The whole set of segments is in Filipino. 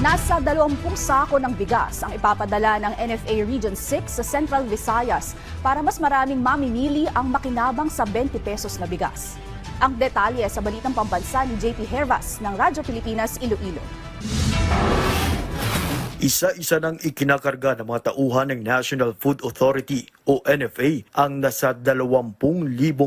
Nasa 20 sako ng bigas ang ipapadala ng NFA Region 6 sa Central Visayas para mas maraming mamimili ang makinabang sa 20 pesos na bigas. Ang detalye sa Balitang Pambansa ni JP Hervas ng Radyo Pilipinas, Iloilo. Isa-isa nang ikinakarga ng mga tauhan ng National Food Authority o NFA ang nasa 20,000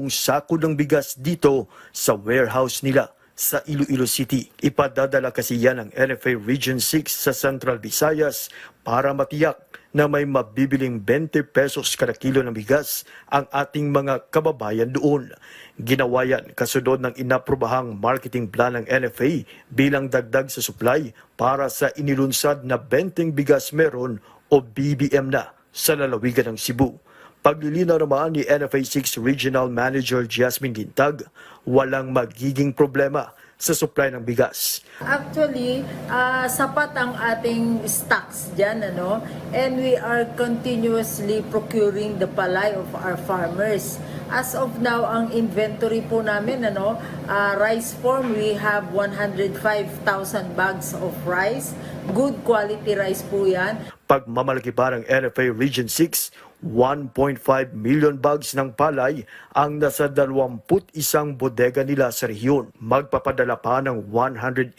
sako ng bigas dito sa warehouse nila sa Iloilo City. Ipadadala kasi yan ng NFA Region 6 sa Central Visayas para matiyak na may mabibiling 20 pesos kada kilo ng bigas ang ating mga kababayan doon. Ginawa yan kasunod ng inaprobahang marketing plan ng NFA bilang dagdag sa supply para sa inilunsad na 20 bigas meron o BBM na sa lalawigan ng Cebu. Paglilinaw naman ni NFA 6 Regional Manager Jasmine Gintag, walang magiging problema sa supply ng bigas. Actually, sapat ang ating stocks dyan, and we are continuously procuring the palay of our farmers. As of now, ang inventory po namin, rice form, we have 105,000 bags of rice. Good quality rice po yan. Pagmamalaki pa ng NFA Region 6, 1.5 million bags ng palay ang nasa 21 bodega nila sa rehiyon. Magpapadala pa ng 180,000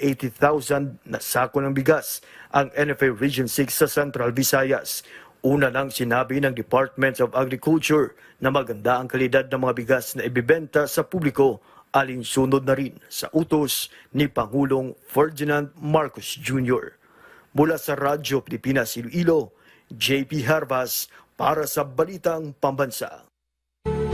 na sako ng bigas ang NFA Region 6 sa Central Visayas. Una nang sinabi ng Department of Agriculture na maganda ang kalidad ng mga bigas na ibibenta sa publiko, alinsunod na rin sa utos ni Pangulong Ferdinand Marcos Jr. Mula sa Radyo Pilipinas Iloilo, JP Hervas para sa Balitang Pambansa.